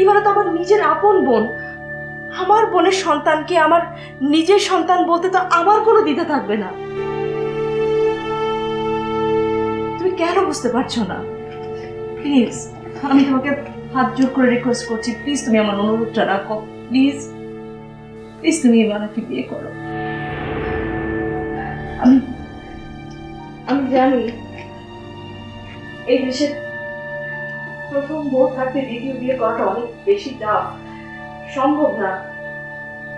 Ivana তো আমার নিজের আপন বোন। আমার বোনের সন্তানকে আমার নিজের সন্তান বলতে তো আমার কোনো দ্বিধা থাকবে না। তুমি কেন বুঝতে পারছো না? প্লিজ, আমি তোমাকে হাত জোর করে রিকোয়েস্ট করছি, প্লিজ তুমি আমার অনুরোধটা রাখো। প্লিজ প্লিজ তুমি ইভানাকে বিয়ে করো। আমি আমি জানি এই দেশের প্রথম বউ থাকতে দ্বিতীয় বিয়ে করাটা অনেক বেশি টাফ, সম্ভব না।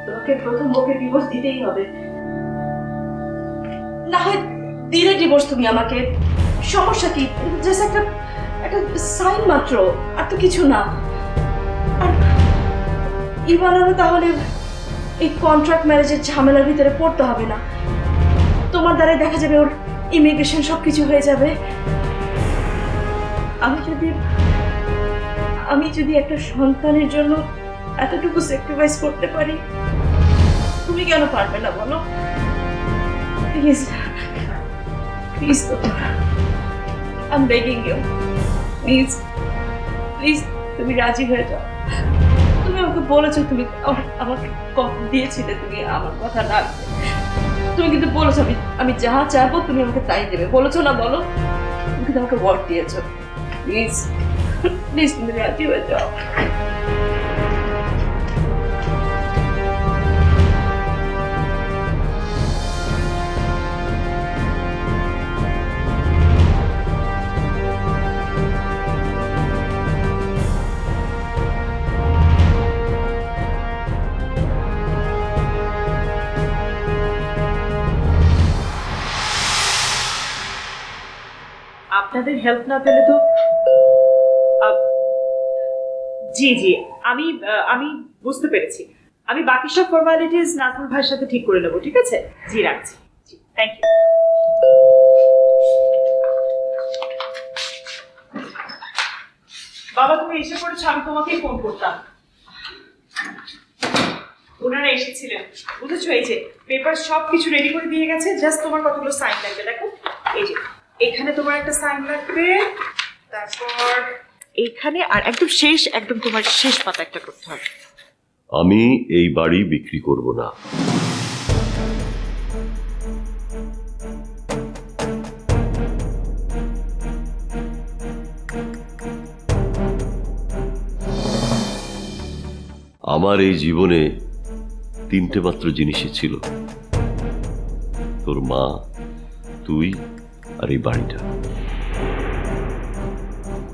তোমাকে প্রথম বউকে ডিভোর্স দিতেই হবে, না হয় দিলে ডিভোর্স তুমি আমাকে, সমস্যা কি? জাস্ট একটা একটা সাইন মাত্র, আর তো কিছু না। আর ইভানারও তাহলে এই কন্ট্রাক্ট ম্যারেজের ঝামেলার ভিতরে পড়তে হবে না। তোমার দ্বারাই দেখা যাবে ওর ইমিগ্রেশন সবকিছু হয়ে যাবে। আমি যদি একটা সন্তানের জন্য এতটুকু স্যাক্রিফাইস করতে পারি, তুমি কেন পারবে না বলো? Please please, I am begging you, please please তুমি রাজি হয়ে যাও। তুমি আমাকে বলেছো, তুমি আমাকে কথা দিয়েছিলে তুমি আমার কথা রাখবে। তুমি কিন্তু বলেছো আমি যা চাইবো তুমি আমাকে তাই দেবে, বলেছো না? বলো, তুমি কিন্তু আমাকে ওয়ার্ড দিয়েছো। প্লিজ প্লিজ তুমি রাজি হয়ে যাও। আপনাদের হেল্প না পেলে তো জি জি, আমি আমি বুঝতে পেরেছি। আমি বাকি সব ফর্মালিটিস নাজমুল ভাইয়ের সাথে ঠিক করে নেবো, ঠিক আছে? জি, রাখছি। জি, থ্যাংক ইউ। বাবা, তুমি এসে পড়েছো, আমি তোমাকেই ফোন করতাম। ওনারা এসেছিলেন, বুঝেছো? এই যে পেপার সব কিছু রেডি করে দিয়ে গেছে, জাস্ট তোমার কতগুলো সাইন লাগবে। দেখো, এই যে এখানে তোমার একটা সাইন লাগবে, তারপর এইখানে, আর একদম শেষ, একদম তোমার শেষ পাতা একটা করতে হবে। আমি এই বাড়ি বিক্রি করব না। আমার এই জীবনে তিনটে মাত্র জিনিসই ছিল, তোর মা, তুই আর এই বাড়িটা।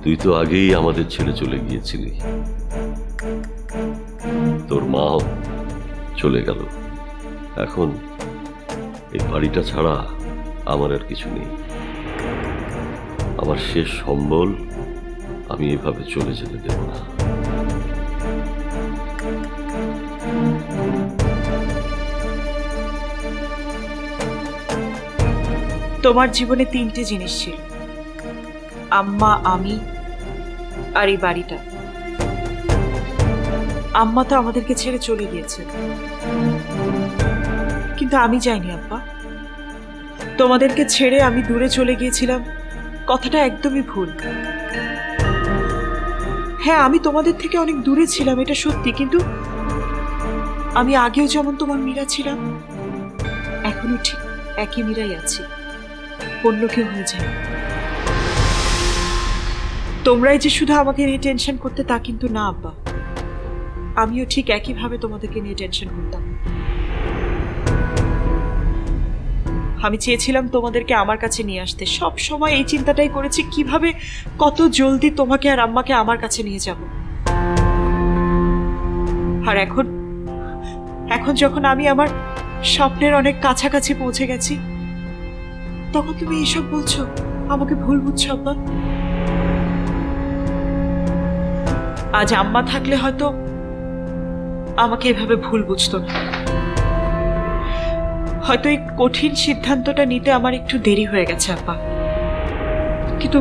তুই তো আগেই আমাদের ছেড়ে চলে গিয়েছিলি, তোর মাও চলে গেল। এখন এই বাড়িটা ছাড়া আমার আর কিছু নেই। আমার শেষ সম্বল আমি এভাবে চলে যেতে দেব না। তোমার জীবনে তিনটে জিনিস ছিল, আম্মা, আমি আর এই বাড়িটা। আম্মা তো আমাদেরকে ছেড়ে চলে গিয়েছে, কিন্তু আমি যাইনি আব্বা। তোমাদেরকে ছেড়ে আমি দূরে চলে গিয়েছিলাম, কথাটা একদমই ভুল। হ্যাঁ, আমি তোমাদের থেকে অনেক দূরে ছিলাম, এটা সত্যি, কিন্তু আমি আগেও যেমন তোমার মীরা ছিলাম, এখনো ঠিক একই মীরাই আছি, অন্য কেউ হয়ে যায়। তোমরাই যে শুধু আমাকে নিয়ে টেনশন করতে তা কিন্তু না আব্বা, আমিও ঠিক একইভাবে তোমাদেরকে নিয়ে টেনশন করতাম। আমি চেয়েছিলাম তোমাদেরকে আমার কাছে নিয়ে আসতে, সব সময় এই চিন্তাটাই করেছি কিভাবে কত জলদি তোমাকে আর আম্মাকে আমার কাছে নিয়ে যাব। আর এখন এখন যখন আমি আমার স্বপ্নের অনেক কাছাকাছি পৌঁছে গেছি, তখন তুমি এইসব বলছো, আমাকে ভুল বুঝছো আব্বা। আজ আম্মা থাকলে হয়তো আমাকে এভাবে ভুল বুঝতো না, হয়তো এই কঠিন সিদ্ধান্তটা নিতে আমার একটু দেরি হয়ে গেছে আব্বা, কিন্তু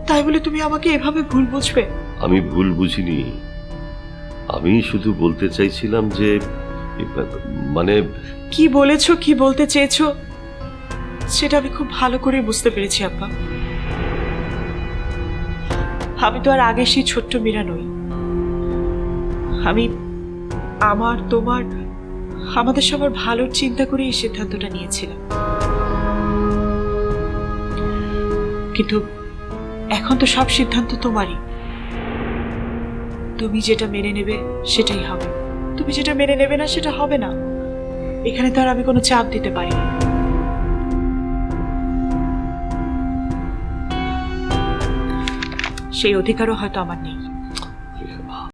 তাই বলে তুমি আমাকে এভাবে ভুল বুঝবে? আমি ভুল বুঝিনি, আমি শুধু বলতে চাইছিলাম যে মানে কি বলেছো, কি বলতে চেয়েছো সেটা আমি খুব ভালো করে বুঝতে পেরেছি আব্বা। আমি তো আর আগে সেই ছোট্ট মীরা নই। আমি তোমার আমাদের সবার ভালোর চিন্তা করে এই সিদ্ধান্তটা নিয়েছিলাম, কিন্তু এখন তো সব সিদ্ধান্ত তোমারই। তুমি যেটা মেনে নেবে সেটাই হবে, তুমি যেটা মেনে নেবে না সেটা হবে না। এখানে তো আর আমি কোনো চাপ দিতে পারি না। সেই অধিকারও হয়তো আমার নেই।